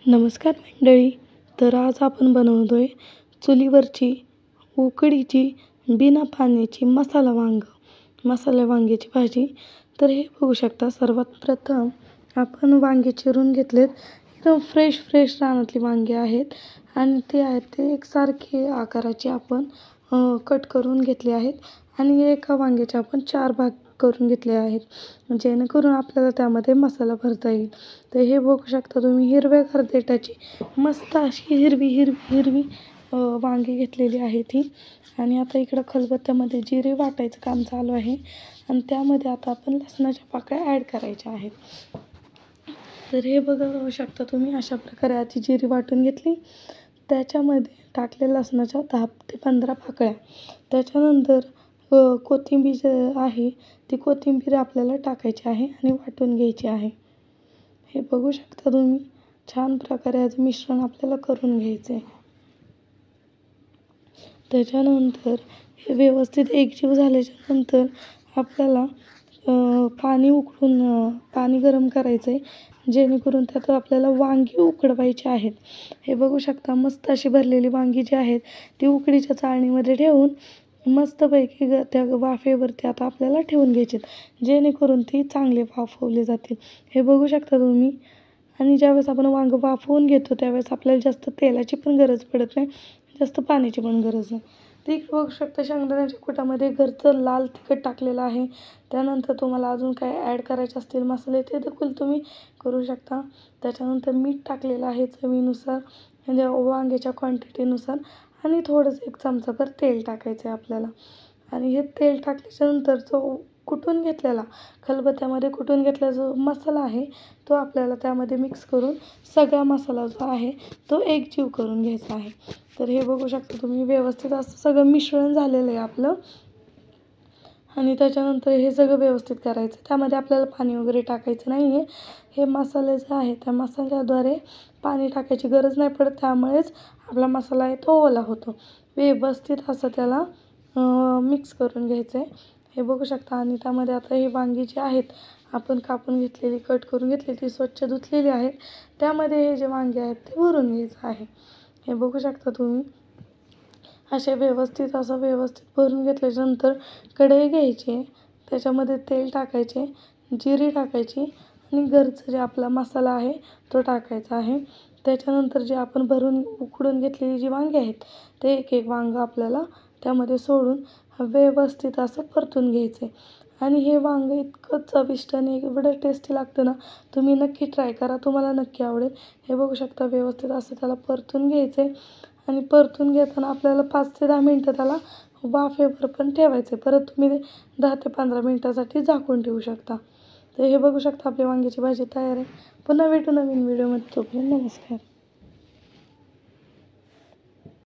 नमस्कार मंडळी. तर आज आपण बनवतोय चुलीवरची उकडीची बिना पाण्याची मसाला वांग्याची भाजी. तर हे बघू शकता, सर्वात प्रथम आपण वांगे चिरून घेतलेत. एकदम फ्रेश रानातली वांगे आहेत आणि ते एकसारखे आकाराचे आपण कट करून घेतले आहेत आणि एका वांग्याचे आपण 4 भाग करून घेतले आहेत, जेणेकरून आपल्याला त्यामध्ये मसाला भरता येईल. तर हे बघू शकता तुम्ही, हिरव्यागार देठाची मस्त अशी हिरवी वांगी घेतलेली आहेत ही. आणि आता इकडं खलबत्त्यामध्ये जिरे वाटायचं काम चालू आहे आणि त्यामध्ये आता आपण लसणाच्या पाकळ्या ॲड करायच्या आहेत. तर हे बघू शकता तुम्ही, अशा प्रकारे आधी जिरे वाटून घेतली, त्याच्यामध्ये टाकले लसणाच्या 10 ते 15 पाकळ्या. त्याच्यानंतर कोथिंबीर आहे, ती कोथिंबीर आपल्याला टाकायची आहे आणि वाटून घ्यायची आहे. हे बघू शकता तुम्ही, छान प्रकारे याचं मिश्रण आपल्याला करून घ्यायचं आहे. त्याच्यानंतर हे व्यवस्थित एकजीव झाल्याच्या नंतर आपल्याला पाणी गरम करायचं आहे, जेणेकरून त्यात आपल्याला वांगी उकडवायची आहेत. हे बघू शकता, मस्त अशी भरलेली वांगी जी आहेत ती उकडीच्या चाळणीमध्ये ठेवून मस्तपैकी त्या वाफेवरती आता आपल्याला ठेवून घ्यायची, जेणेकरून ती चांगले वाफवले जातील. हे बघू शकता तुम्ही. आणि ज्यावेळेस आपण वांगं वाफवून घेतो त्यावेळेस आपल्याला जास्त तेलाची पण गरज पडत नाही, जास्त पाण्याची पण गरज नाही. ते बघू शकता, शेंगदाण्याच्या कुटामध्ये घरचं लाल तिखट टाकलेलं आहे. त्यानंतर तुम्हाला अजून काय ॲड करायचे असतील मसाले ते देखील तुम्ही करू शकता. त्याच्यानंतर मीठ टाकलेलं आहे चवीनुसार, म्हणजे वांग्याच्या क्वांटिटीनुसार, आणि थोडंसं 1 चमचाभर तेल टाकायचं आहे आपल्याला. आणि हे तेल टाकल्याच्यानंतर जो कुटून घेतलेला, खलबत्त्यामध्ये कुटून घेतलेला जो मसाला आहे तो आपल्याला त्यामध्ये मिक्स करून सगळा मसाला जो आहे तो एकजीव करून घ्यायचा आहे. तर हे बघू शकता तुम्ही, व्यवस्थित असं सगळं मिश्रण झालेलं आहे आपलं. आणि त्याच्यानंतर हे सगळं व्यवस्थित करायचं. त्यामध्ये आपल्याला पाणी वगैरे टाकायचं नाही आहे. हे मसाले जे आहे त्या मसाल्याद्वारे पाणी टाकायची गरज नाही पडत, त्यामुळेच आपला मसाला आहे तो ओला होतो. व्यवस्थित असं त्याला मिक्स करून घ्यायचं आहे. हे बघू शकता. आणि त्यामध्ये आता ही वांगी जी आहेत आपण कापून घेतलेली, कट करून घेतलेली, ती स्वच्छ धुतलेली आहेत, त्यामध्ये हे जे वांगे आहेत ते भरून घ्यायचं आहे. हे बघू शकता तुम्ही, असे व्यवस्थित भरून घेतल्याच्यानंतर कढई घ्यायची, त्याच्यामध्ये तेल टाकायचे, जिरे टाकायची आणि घरचं जे आपला मसाला आहे तो टाकायचा आहे. त्याच्यानंतर जे आपण भरून उकडून घेतलेली जी वांगी आहेत ते एक वांगं आपल्याला त्यामध्ये सोडून व्यवस्थित असं परतून घ्यायचं आहे. आणि हे वांगं इतकं चविष्ट आणि एवढं टेस्टी लागतं ना, तुम्ही नक्की ट्राय करा, तुम्हाला नक्की आवडेल. हे बघू शकता, व्यवस्थित असं त्याला परतून घ्यायचं आहे. आणि परतून घेताना आपल्याला 5 ते 10 मिनटं त्याला वाफेवर पण ठेवायचं आहे. परत तुम्ही 10 ते 15 मिनटासाठी झाकून ठेवू शकता. तर हे बघू शकता, आपली वांग्याची भाजी तयार आहे. पुन्हा भेटू नवीन व्हिडिओमध्ये. तोपर्यंत नमस्कार.